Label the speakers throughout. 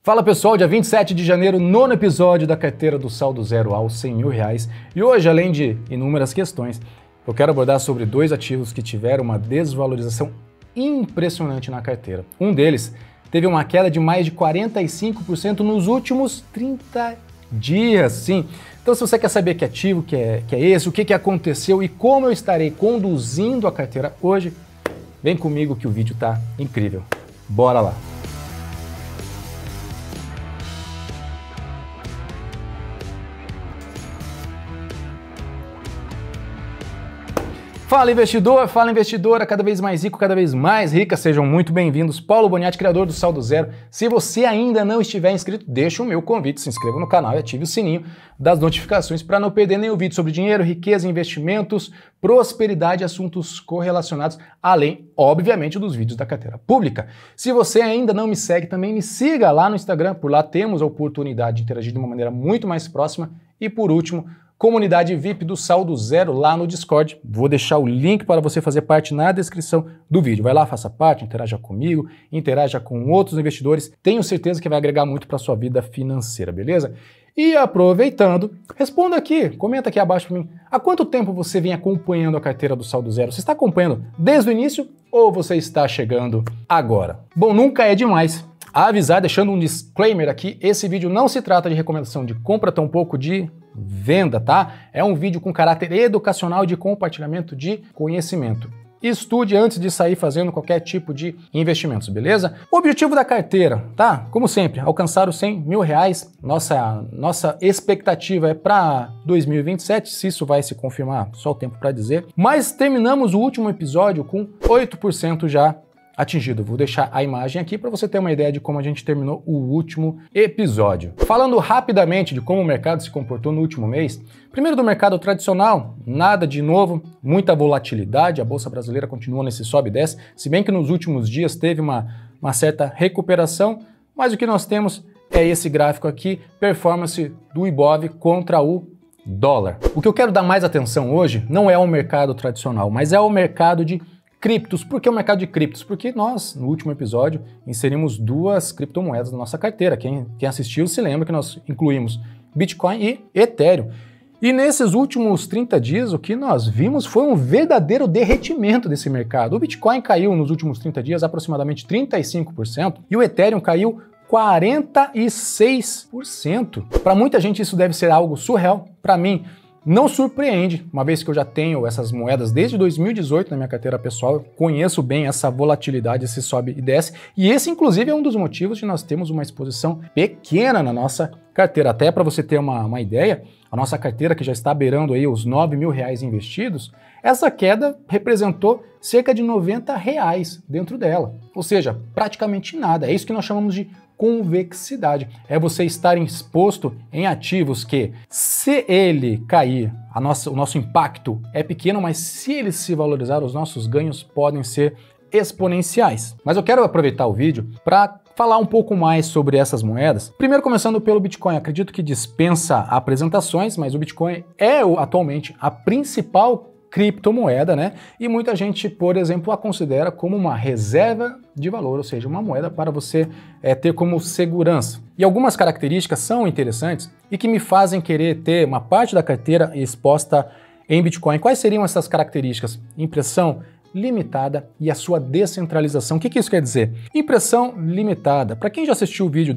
Speaker 1: Fala pessoal, dia 27 de janeiro, nono episódio da carteira do saldo zero aos 100 mil reais. E hoje, além de inúmeras questões, eu quero abordar sobre dois ativos que tiveram uma desvalorização impressionante na carteira. Um deles teve uma queda de mais de 45% nos últimos 30 dias, sim. Então se você quer saber que ativo que é esse, o que aconteceu e como eu estarei conduzindo a carteira hoje, vem comigo que o vídeo tá incrível. Bora lá! Fala investidor, fala investidora, cada vez mais rico, cada vez mais rica, sejam muito bem-vindos. Paulo Boniati, criador do Saldo Zero. Se você ainda não estiver inscrito, deixa o meu convite, se inscreva no canal e ative o sininho das notificações para não perder nenhum vídeo sobre dinheiro, riqueza, investimentos, prosperidade e assuntos correlacionados, além, obviamente, dos vídeos da carteira pública. Se você ainda não me segue, também me siga lá no Instagram, por lá temos a oportunidade de interagir de uma maneira muito mais próxima. E por último, comunidade VIP do Saldo Zero lá no Discord. Vou deixar o link para você fazer parte na descrição do vídeo. Vai lá, faça parte, interaja comigo, interaja com outros investidores. Tenho certeza que vai agregar muito para a sua vida financeira, beleza? E aproveitando, responda aqui, comenta aqui abaixo para mim. Há quanto tempo você vem acompanhando a carteira do Saldo Zero? Você está acompanhando desde o início ou você está chegando agora? Bom, nunca é demais a avisar, deixando um disclaimer aqui, esse vídeo não se trata de recomendação de compra, tampouco de venda, tá? É um vídeo com caráter educacional de compartilhamento de conhecimento. Estude antes de sair fazendo qualquer tipo de investimentos, beleza? O objetivo da carteira, tá? Como sempre, alcançar os 100 mil reais. Nossa expectativa é para 2027, se isso vai se confirmar, só o tempo para dizer. Mas terminamos o último episódio com 8% já atingido. Vou deixar a imagem aqui para você ter uma ideia de como a gente terminou o último episódio. Falando rapidamente de como o mercado se comportou no último mês, primeiro do mercado tradicional, nada de novo, muita volatilidade, a Bolsa Brasileira continua nesse sobe e desce, se bem que nos últimos dias teve uma certa recuperação, mas o que nós temos é esse gráfico aqui, performance do Ibov contra o dólar. O que eu quero dar mais atenção hoje não é ao mercado tradicional, mas é ao mercado de criptos. Por que o mercado de criptos? Porque nós, no último episódio, inserimos duas criptomoedas na nossa carteira. Quem assistiu se lembra que nós incluímos Bitcoin e Ethereum. E nesses últimos 30 dias, o que nós vimos foi um verdadeiro derretimento desse mercado. O Bitcoin caiu nos últimos 30 dias aproximadamente 35% e o Ethereum caiu 46%. Para muita gente isso deve ser algo surreal. Para mim, não surpreende, uma vez que eu já tenho essas moedas desde 2018 na minha carteira pessoal, eu conheço bem essa volatilidade, esse sobe e desce, e esse inclusive é um dos motivos de nós termos uma exposição pequena na nossa carteira. Até para você ter uma ideia, a nossa carteira que já está beirando aí os 9 mil reais investidos, essa queda representou cerca de 90 reais dentro dela, ou seja, praticamente nada. É isso que nós chamamos de convexidade, é você estar exposto em ativos que, se ele cair, o nosso impacto é pequeno, mas se ele se valorizar, os nossos ganhos podem ser exponenciais. Mas eu quero aproveitar o vídeo para falar um pouco mais sobre essas moedas. Primeiro começando pelo Bitcoin, acredito que dispensa apresentações, mas o Bitcoin é atualmente a principal criptomoeda, né? E muita gente, por exemplo, a considera como uma reserva de valor, ou seja, uma moeda para você ter como segurança. E algumas características são interessantes e que me fazem querer ter uma parte da carteira exposta em Bitcoin. Quais seriam essas características? Impressão limitada e a sua descentralização. O que isso quer dizer? Impressão limitada. Para quem já assistiu o vídeo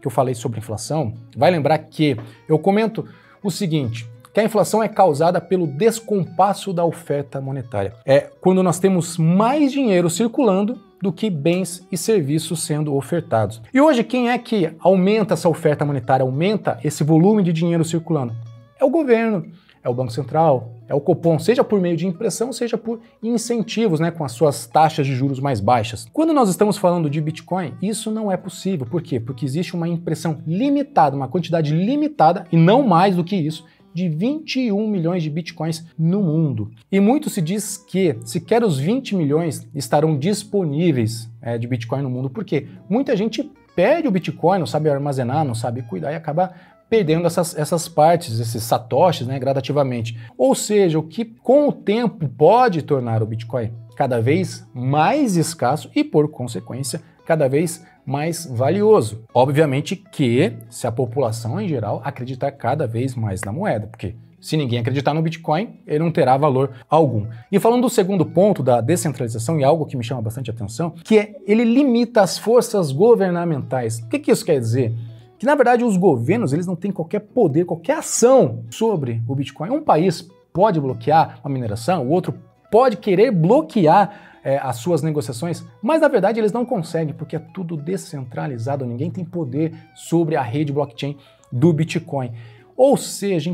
Speaker 1: que eu falei sobre inflação, vai lembrar que eu comento o seguinte, que a inflação é causada pelo descompasso da oferta monetária. É quando nós temos mais dinheiro circulando do que bens e serviços sendo ofertados. E hoje quem é que aumenta essa oferta monetária, aumenta esse volume de dinheiro circulando? É o governo, é o Banco Central, é o Copom, seja por meio de impressão, seja por incentivos, né, com as suas taxas de juros mais baixas. Quando nós estamos falando de Bitcoin, isso não é possível. Por quê? Porque existe uma impressão limitada, uma quantidade limitada, e não mais do que isso, de 21 milhões de bitcoins no mundo. E muito se diz que sequer os 20 milhões estarão disponíveis de bitcoin no mundo, porque muita gente perde o bitcoin, não sabe armazenar, não sabe cuidar e acaba perdendo essas partes, esses satoshis, né, gradativamente. Ou seja, o que com o tempo pode tornar o Bitcoin cada vez mais escasso e, por consequência, cada vez mais valioso. Obviamente que se a população em geral acreditar cada vez mais na moeda, porque se ninguém acreditar no Bitcoin, ele não terá valor algum. E falando do segundo ponto da descentralização, e algo que me chama bastante atenção, que é ele limita as forças governamentais. O que isso quer dizer? Que na verdade os governos eles não têm qualquer poder, qualquer ação sobre o Bitcoin. Um país pode bloquear a mineração, o outro pode querer bloquear as suas negociações, mas na verdade eles não conseguem, porque é tudo descentralizado, ninguém tem poder sobre a rede blockchain do Bitcoin. Ou seja,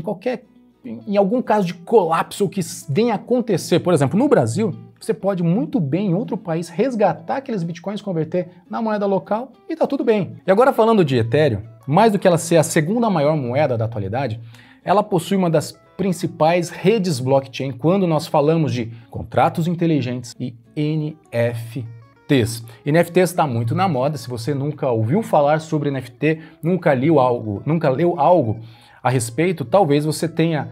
Speaker 1: em algum caso de colapso que venha acontecer, por exemplo, no Brasil, você pode muito bem em outro país resgatar aqueles bitcoins, converter na moeda local e tá tudo bem. E agora falando de Ethereum, mais do que ela ser a segunda maior moeda da atualidade, ela possui uma das principais redes blockchain quando nós falamos de contratos inteligentes e NFTs. NFTs está muito na moda, se você nunca ouviu falar sobre NFT, nunca leu algo a respeito, talvez você tenha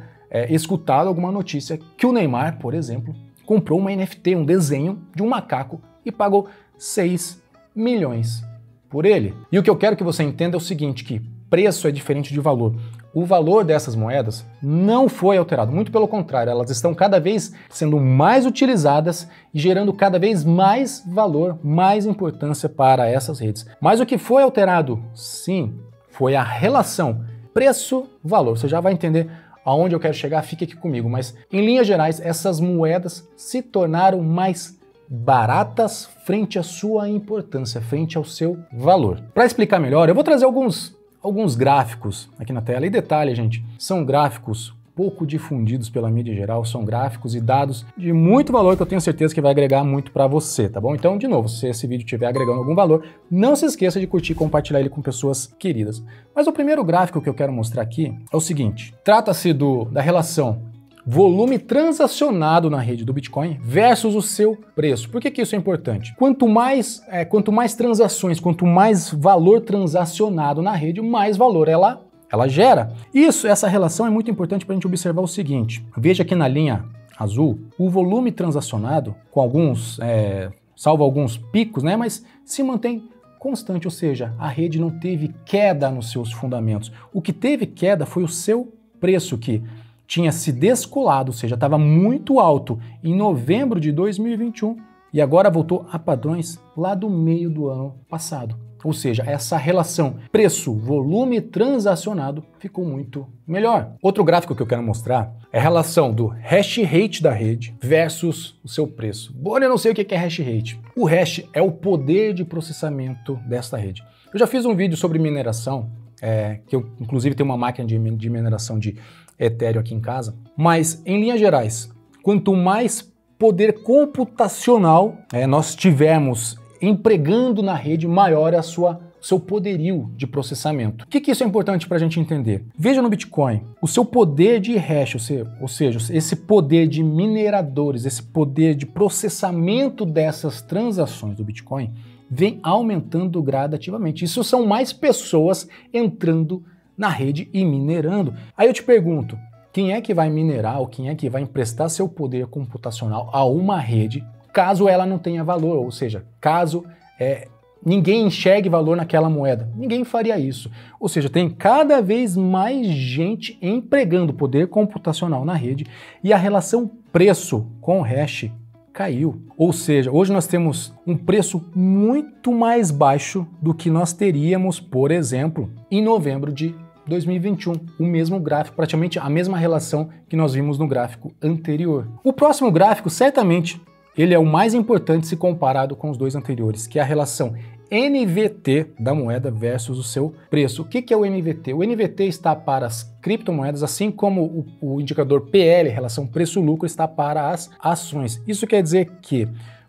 Speaker 1: escutado alguma notícia que o Neymar, por exemplo, comprou uma NFT, um desenho de um macaco e pagou 6 milhões por ele. E o que eu quero que você entenda é o seguinte, que preço é diferente de valor. O valor dessas moedas não foi alterado, muito pelo contrário, elas estão cada vez sendo mais utilizadas e gerando cada vez mais valor, mais importância para essas redes. Mas o que foi alterado, sim, foi a relação preço-valor. Você já vai entender aonde eu quero chegar, fique aqui comigo. Mas, em linhas gerais, essas moedas se tornaram mais baratas frente à sua importância, frente ao seu valor. Para explicar melhor, eu vou trazer alguns gráficos aqui na tela. E detalhe, gente, são gráficos pouco difundidos pela mídia em geral, são gráficos e dados de muito valor que eu tenho certeza que vai agregar muito para você, tá bom? Então, de novo, se esse vídeo estiver agregando algum valor, não se esqueça de curtir e compartilhar ele com pessoas queridas. Mas o primeiro gráfico que eu quero mostrar aqui é o seguinte, trata-se da relação volume transacionado na rede do Bitcoin versus o seu preço. Por que isso é importante? Quanto mais transações, quanto mais valor transacionado na rede, mais valor ela gera. Essa relação é muito importante para a gente observar o seguinte. Veja aqui na linha azul, o volume transacionado, com salvo alguns picos, né, mas se mantém constante, ou seja, a rede não teve queda nos seus fundamentos. O que teve queda foi o seu preço, que tinha se descolado, ou seja, estava muito alto em novembro de 2021 e agora voltou a padrões lá do meio do ano passado. Ou seja, essa relação preço-volume transacionado ficou muito melhor. Outro gráfico que eu quero mostrar é a relação do hash rate da rede versus o seu preço. Bom, eu não sei o que é hash rate. O hash é o poder de processamento desta rede. Eu já fiz um vídeo sobre mineração, que eu inclusive tenho uma máquina de mineração de Ethereum aqui em casa, mas em linhas gerais, quanto mais poder computacional nós tivermos empregando na rede, maior é seu poderio de processamento. O que isso é importante para a gente entender? Veja no Bitcoin, o seu poder de hash, ou seja, esse poder de mineradores, esse poder de processamento dessas transações do Bitcoin vem aumentando gradativamente. Isso são mais pessoas entrando na rede e minerando. Aí eu te pergunto, quem é que vai minerar ou quem é que vai emprestar seu poder computacional a uma rede caso ela não tenha valor, ou seja, caso ninguém enxergue valor naquela moeda? Ninguém faria isso. Ou seja, tem cada vez mais gente empregando poder computacional na rede e a relação preço com hash caiu. Ou seja, hoje nós temos um preço muito mais baixo do que nós teríamos, por exemplo, em novembro de 2021, o mesmo gráfico, praticamente a mesma relação que nós vimos no gráfico anterior. O próximo gráfico, certamente, ele é o mais importante se comparado com os dois anteriores, que é a relação NVT da moeda versus o seu preço. O que é o NVT? O NVT está para as criptomoedas, assim como o indicador PL, relação preço-lucro, está para as ações. Isso quer dizer que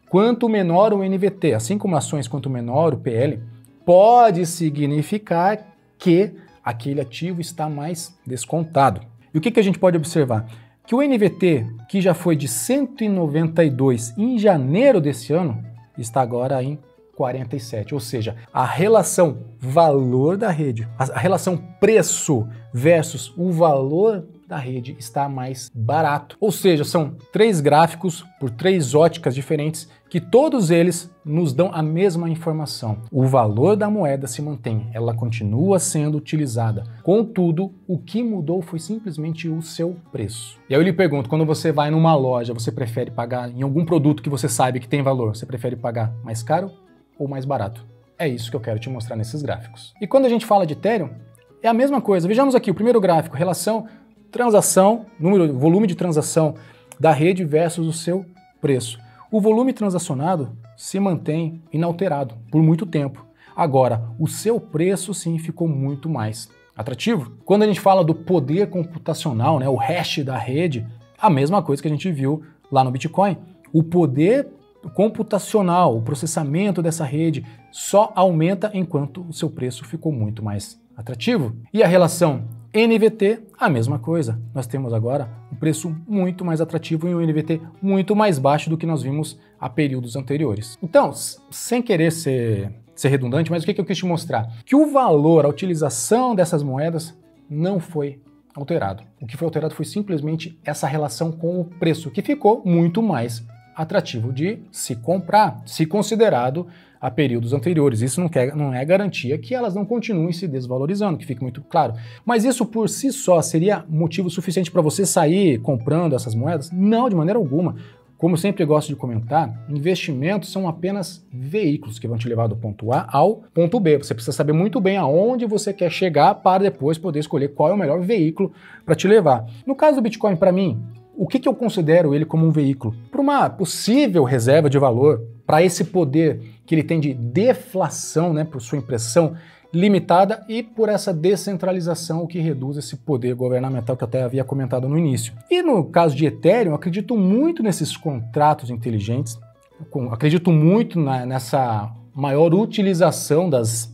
Speaker 1: quanto menor o NVT, assim como ações, quanto menor o PL, pode significar que aquele ativo está mais descontado. E o que a gente pode observar? Que o NVT, que já foi de 192 em janeiro desse ano, está agora em 47, ou seja, a relação valor da rede, a relação preço versus o valor da rede está mais barato. Ou seja, são 3 gráficos por 3 óticas diferentes que todos eles nos dão a mesma informação. O valor da moeda se mantém, ela continua sendo utilizada. Contudo, o que mudou foi simplesmente o seu preço. E aí eu lhe pergunto, quando você vai numa loja, você prefere pagar em algum produto que você sabe que tem valor, você prefere pagar mais caro ou mais barato? É isso que eu quero te mostrar nesses gráficos. E quando a gente fala de Ethereum, é a mesma coisa. Vejamos aqui o primeiro gráfico, relação transação, volume de transação da rede versus o seu preço. O volume transacionado se mantém inalterado por muito tempo. Agora, o seu preço sim ficou muito mais atrativo. Quando a gente fala do poder computacional, né, o hash da rede, a mesma coisa que a gente viu lá no Bitcoin. O poder computacional, o processamento dessa rede só aumenta enquanto o seu preço ficou muito mais atrativo. E a relação NVT, a mesma coisa. Nós temos agora um preço muito mais atrativo e um NVT muito mais baixo do que nós vimos a períodos anteriores. Então, sem querer ser redundante, mas o que eu quis te mostrar? Que o valor, a utilização dessas moedas não foi alterado. O que foi alterado foi simplesmente essa relação com o preço, que ficou muito mais atrativo de se comprar, se considerado a períodos anteriores. Isso não é garantia que elas não continuem se desvalorizando, que fique muito claro. Mas isso por si só seria motivo suficiente para você sair comprando essas moedas? Não, de maneira alguma. Como eu sempre gosto de comentar, investimentos são apenas veículos que vão te levar do ponto A ao ponto B. Você precisa saber muito bem aonde você quer chegar para depois poder escolher qual é o melhor veículo para te levar. No caso do Bitcoin, para mim, o que eu considero ele como um veículo? Para uma possível reserva de valor, para esse poder que ele tem de deflação, né, por sua impressão limitada e por essa descentralização, o que reduz esse poder governamental que eu até havia comentado no início. E no caso de Ethereum, eu acredito muito nesses contratos inteligentes, acredito muito nessa maior utilização das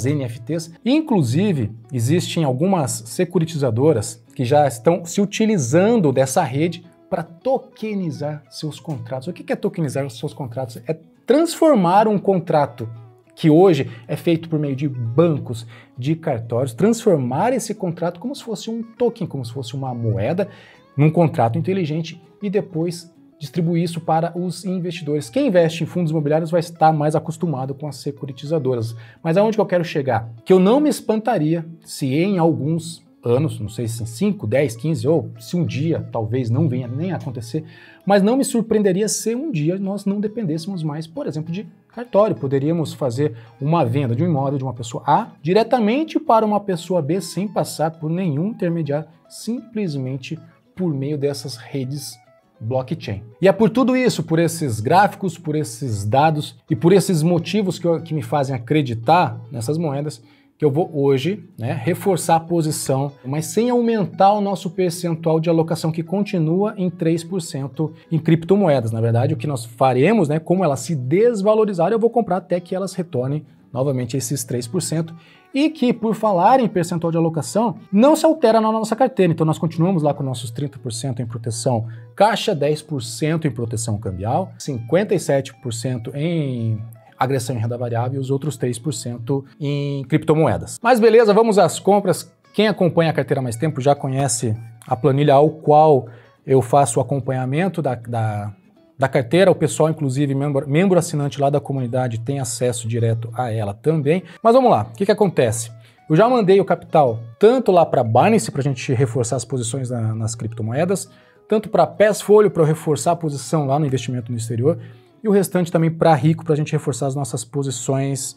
Speaker 1: NFTs. Inclusive, existem algumas securitizadoras que já estão se utilizando dessa rede para tokenizar seus contratos. O que é tokenizar os seus contratos? É transformar um contrato que hoje é feito por meio de bancos, de cartórios, transformar esse contrato como se fosse um token, como se fosse uma moeda, num contrato inteligente e depois distribuir isso para os investidores. Quem investe em fundos imobiliários vai estar mais acostumado com as securitizadoras. Mas aonde que eu quero chegar? Que eu não me espantaria se em alguns anos, não sei se em 5, 10, 15 ou se um dia talvez não venha nem a acontecer, mas não me surpreenderia se um dia nós não dependêssemos mais, por exemplo, de cartório. Poderíamos fazer uma venda de um imóvel de uma pessoa A diretamente para uma pessoa B sem passar por nenhum intermediário, simplesmente por meio dessas redes blockchain. E é por tudo isso, por esses gráficos, por esses dados e por esses motivos que me fazem acreditar nessas moedas, que eu vou hoje, né, reforçar a posição, mas sem aumentar o nosso percentual de alocação, que continua em 3% em criptomoedas. Na verdade, o que nós faremos, né, como elas se desvalorizarem, eu vou comprar até que elas retornem novamente esses 3%, e que, por falar em percentual de alocação, não se altera na nossa carteira. Então nós continuamos lá com nossos 30% em proteção caixa, 10% em proteção cambial, 57% em agressão em renda variável e os outros 3% em criptomoedas. Mas beleza, vamos às compras. Quem acompanha a carteira há mais tempo já conhece a planilha ao qual eu faço o acompanhamento da carteira. O pessoal, inclusive, membro assinante lá da comunidade, tem acesso direto a ela também. Mas vamos lá, o que acontece? Eu já mandei o capital tanto lá para Binance para a gente reforçar as posições nas criptomoedas, tanto para Passfolio para eu reforçar a posição lá no investimento no exterior, e o restante também para Rico, para a gente reforçar as nossas posições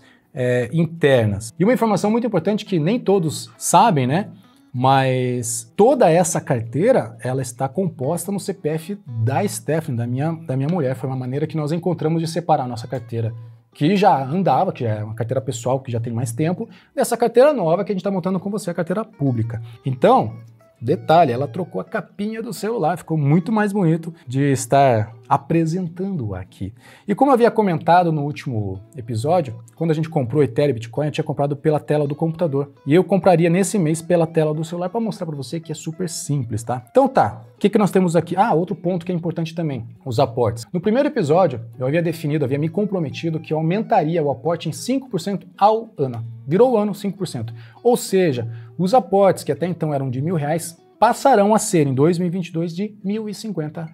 Speaker 1: internas. E uma informação muito importante que nem todos sabem, né? Mas toda essa carteira, ela está composta no CPF da Stephanie, da minha mulher. Foi uma maneira que nós encontramos de separar a nossa carteira, que já andava, que é uma carteira pessoal, que já tem mais tempo, dessa carteira nova que a gente está montando com você, a carteira pública. Então, detalhe, ela trocou a capinha do celular, ficou muito mais bonito de estar apresentando aqui. E como eu havia comentado no último episódio, quando a gente comprou Ethereum e Bitcoin, eu tinha comprado pela tela do computador. E eu compraria nesse mês pela tela do celular para mostrar para você que é super simples, tá? Então tá, o que nós temos aqui? Ah, outro ponto que é importante também, os aportes. No primeiro episódio, eu havia me comprometido que eu aumentaria o aporte em 5% ao ano. Virou o ano 5%. Ou seja, os aportes que até então eram de R$1.000, passarão a ser, em 2022, de R$ 1.050.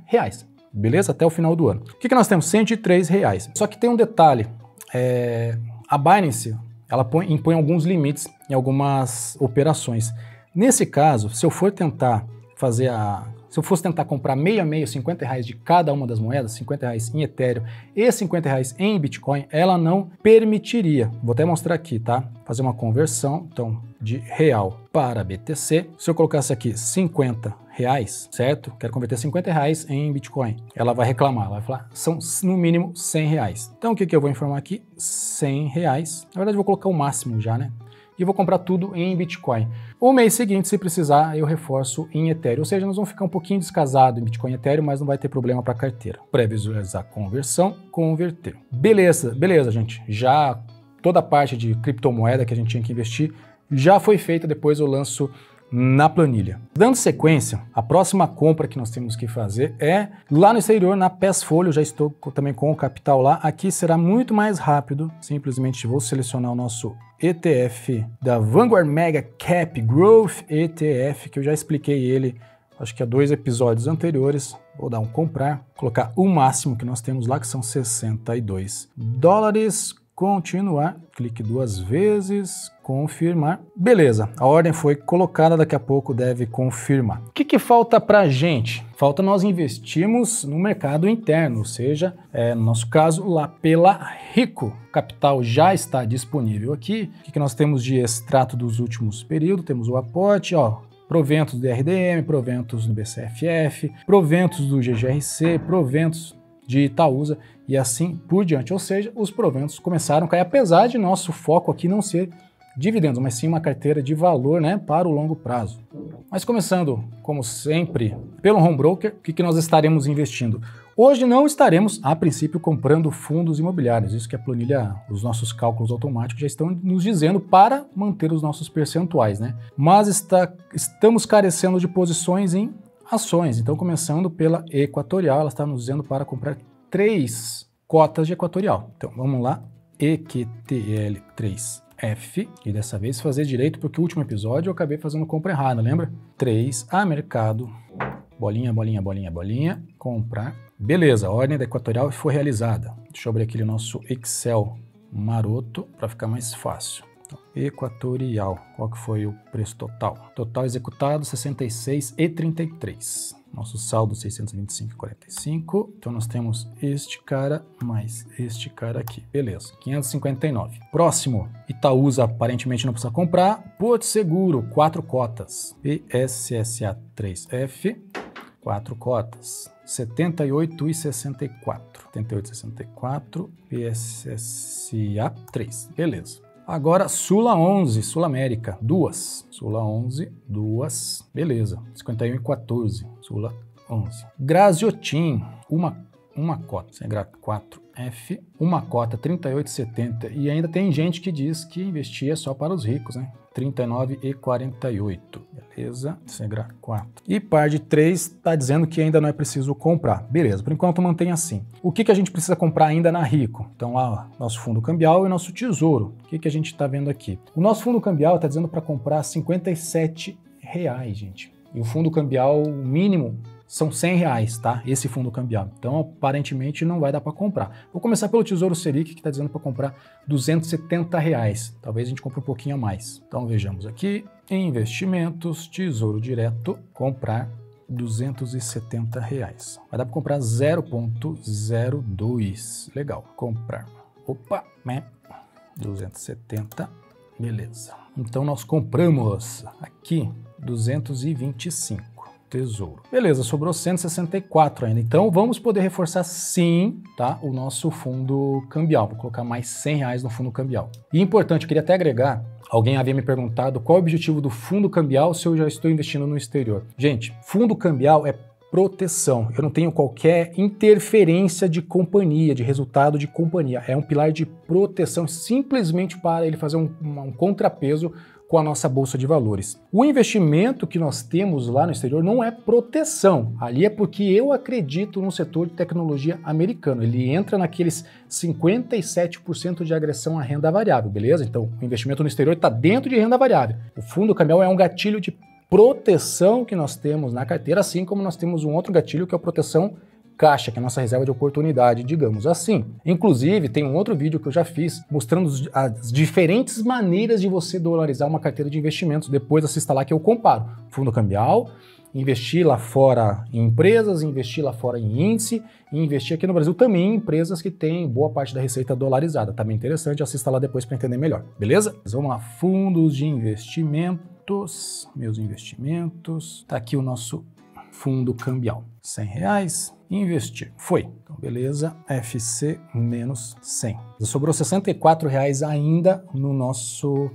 Speaker 1: Beleza? Até o final do ano. O que nós temos? R$ 103. Só que tem um detalhe. A Binance, ela impõe alguns limites em algumas operações. Nesse caso, se eu fosse tentar comprar meio a meio, R$50 de cada uma das moedas, R$50 em Ethereum e R$50 em Bitcoin, ela não permitiria. Vou até mostrar aqui, tá? Fazer uma conversão, então, de real para BTC. Se eu colocasse aqui R$50, certo? Quero converter R$50 em Bitcoin. Ela vai reclamar, ela vai falar, são no mínimo R$100. Então, o que eu vou informar aqui? R$100. Na verdade, eu vou colocar o máximo já, né? E vou comprar tudo em Bitcoin. O mês seguinte, se precisar, eu reforço em Ethereum. Ou seja, nós vamos ficar um pouquinho descasados em Bitcoin e Ethereum, mas não vai ter problema para a carteira. Pré-visualizar conversão, converter. Beleza, gente. Já toda a parte de criptomoeda que a gente tinha que investir já foi feita, depois eu lanço na planilha. Dando sequência, a próxima compra que nós temos que fazer é lá no exterior, na Passfolio, já estou também com o capital lá. Aqui será muito mais rápido, simplesmente vou selecionar o nosso ETF da Vanguard Mega Cap Growth ETF, que eu já expliquei ele, acho que há 2 episódios anteriores. Vou dar um comprar, colocar o máximo que nós temos lá, que são $62. Continuar, clique 2 vezes, confirmar. Beleza, a ordem foi colocada, daqui a pouco deve confirmar. O que falta pra gente? Falta nós investirmos no mercado interno, ou seja, no nosso caso, lá pela Rico. O capital já está disponível aqui. O que nós temos de extrato dos últimos períodos? Temos o aporte, proventos do RDM, proventos do BCFF, proventos do GGRC, proventos de Itaúsa e assim por diante. Ou seja, os proventos começaram a cair, apesar de nosso foco aqui não ser dividendos, mas sim uma carteira de valor, né, para o longo prazo. Mas começando, como sempre, pelo home broker, o que nós estaremos investindo? Hoje não estaremos, a princípio, comprando fundos imobiliários. Isso que a planilha, os nossos cálculos automáticos já estão nos dizendo para manter os nossos percentuais, né? Mas estamos carecendo de posições em ações. Então, começando pela Equatorial, ela está nos dizendo para comprar 3 cotas de Equatorial. Então, vamos lá, EQTL3F, e dessa vez fazer direito, porque o último episódio eu acabei fazendo compra errada, lembra? 3 a mercado, bolinha, bolinha, bolinha, bolinha, comprar. Beleza, a ordem da Equatorial foi realizada. Deixa eu abrir aquele nosso Excel maroto para ficar mais fácil. Equatorial, qual que foi o preço total? Total executado 66,33. Nosso saldo 625,45. Então nós temos este cara mais este cara aqui. Beleza, 559. Próximo, Itaúsa aparentemente não precisa comprar. Porto Seguro, 4 cotas. PSSA3F, 4 cotas. 78,64. 78,64. PSSA 3. Beleza. Agora, Sula 11, Sul América, 2. Sula 11, 2. Beleza. 51,14. Sula 11. Graziotin, uma cota. Sem gra 4F. Uma cota, 38,70. E ainda tem gente que diz que investia só para os ricos, né? 39,48. Beleza, Segra 4. E par de 3 está dizendo que ainda não é preciso comprar. Beleza, por enquanto mantém assim. O que a gente precisa comprar ainda na Rico? Então lá, nosso fundo cambial e nosso tesouro. O que a gente está vendo aqui? O nosso fundo cambial está dizendo para comprar R$57, gente. E o fundo cambial mínimo são R$100, tá? Esse fundo cambial. Então, aparentemente, não vai dar para comprar. Vou começar pelo Tesouro Selic, que está dizendo para comprar R$270. Talvez a gente compre um pouquinho a mais. Então, vejamos aqui. Investimentos, Tesouro Direto, comprar R$270. Vai dar para comprar 0,02. Legal. Comprar. Opa, né? 270. Beleza. Então, nós compramos aqui 225. Tesouro. Beleza, sobrou 164 ainda. Então vamos poder reforçar sim, tá, o nosso fundo cambial. Vou colocar mais R$100 no fundo cambial. E importante, eu queria até agregar, alguém havia me perguntado qual é o objetivo do fundo cambial se eu já estou investindo no exterior. Gente, fundo cambial é proteção. Eu não tenho qualquer interferência de companhia, de resultado de companhia. É um pilar de proteção simplesmente para ele fazer um contrapeso com a nossa bolsa de valores. O investimento que nós temos lá no exterior não é proteção. Ali é porque eu acredito no setor de tecnologia americano. Ele entra naqueles 57% de agressão à renda variável, beleza? Então, o investimento no exterior está dentro de renda variável. O fundo cambial é um gatilho de proteção que nós temos na carteira, assim como nós temos um outro gatilho que é a proteção caixa, que é a nossa reserva de oportunidade, digamos assim. Inclusive, tem um outro vídeo que eu já fiz mostrando as diferentes maneiras de você dolarizar uma carteira de investimentos. Depois assista lá que eu comparo fundo cambial, investir lá fora em empresas, investir lá fora em índice e investir aqui no Brasil também em empresas que têm boa parte da receita dolarizada. Tá bem interessante, assista lá depois para entender melhor, beleza? Mas vamos lá, fundos de investimentos, meus investimentos, tá aqui o nosso fundo cambial, R$100, investir, foi. Então beleza, FC menos 100. Sobrou R$64 ainda no nosso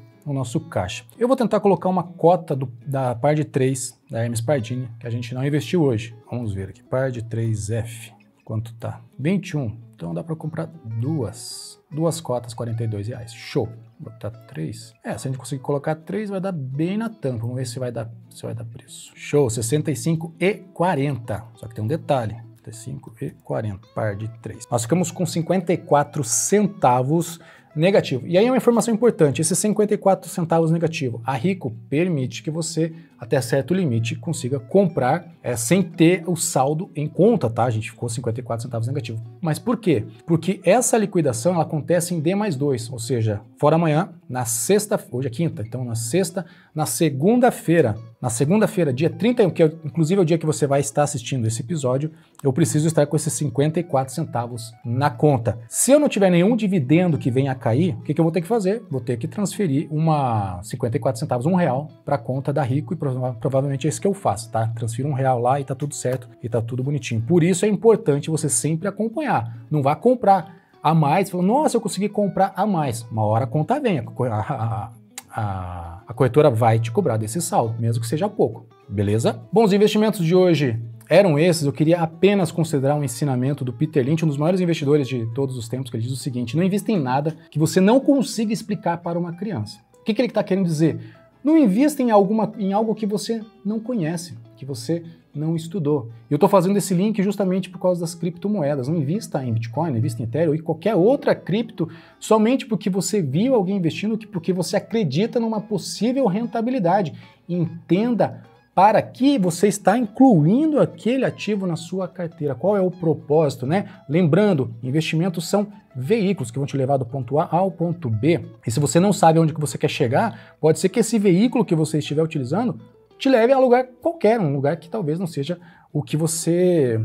Speaker 1: caixa. Eu vou tentar colocar uma cota da par de 3 da Hermes Pardini, que a gente não investiu hoje. Vamos ver aqui, par de 3F, quanto tá? 21, então dá para comprar duas cotas, R$42. Show! Vou botar 3. Se a gente conseguir colocar 3, vai dar bem na tampa. Vamos ver se vai dar preço. Show, 65,40. Só que tem um detalhe. 65,40, par de 3. Nós ficamos com 54 centavos negativo. E aí é uma informação importante, esses 54 centavos negativo, a Rico permite que você, até certo limite, consiga comprar sem ter o saldo em conta, tá? A gente ficou 54 centavos negativo. Mas por quê? Porque essa liquidação ela acontece em D+2, ou seja, fora amanhã, na sexta, hoje é quinta, então na sexta, na segunda-feira, dia 31, que inclusive é o dia que você vai estar assistindo esse episódio, eu preciso estar com esses 54 centavos na conta. Se eu não tiver nenhum dividendo que venha a cair, o que eu vou ter que fazer? Vou ter que transferir 54 centavos, R$1 para a conta da Rico e provavelmente é isso que eu faço, tá? Transfiro R$1 lá e tá tudo certo e tá tudo bonitinho. Por isso é importante você sempre acompanhar. Não vá comprar a mais, falando, nossa, eu consegui comprar a mais. Uma hora a conta vem, a corretora vai te cobrar desse saldo, mesmo que seja pouco, beleza? Bom, os investimentos de hoje eram esses. Eu queria apenas considerar um ensinamento do Peter Lynch, um dos maiores investidores de todos os tempos, que ele diz o seguinte: não invista em nada que você não consiga explicar para uma criança. O que ele está querendo dizer? Não invista em algo que você não conhece, que você não estudou. E eu estou fazendo esse link justamente por causa das criptomoedas. Não invista em Bitcoin, não invista em Ethereum e qualquer outra cripto somente porque você viu alguém investindo, porque você acredita numa possível rentabilidade. Entenda para que você está incluindo aquele ativo na sua carteira. Qual é o propósito, né? Lembrando, investimentos são veículos que vão te levar do ponto A ao ponto B. E se você não sabe onde que você quer chegar, pode ser que esse veículo que você estiver utilizando te leve a lugar qualquer, um lugar que talvez não seja o que você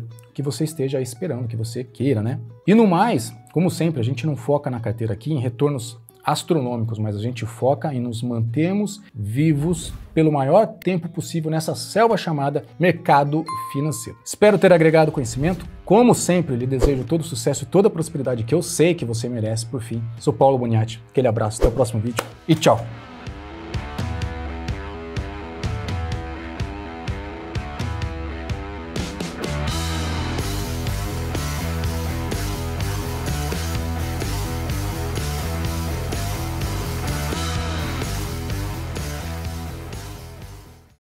Speaker 1: esteja esperando, que você queira, né? E no mais, como sempre, a gente não foca na carteira aqui em retornos astronômicos, mas a gente foca em nos mantermos vivos pelo maior tempo possível nessa selva chamada mercado financeiro. Espero ter agregado conhecimento. Como sempre, lhe desejo todo o sucesso e toda a prosperidade que eu sei que você merece. Por fim, sou Paulo Boniati. Aquele abraço, até o próximo vídeo e tchau!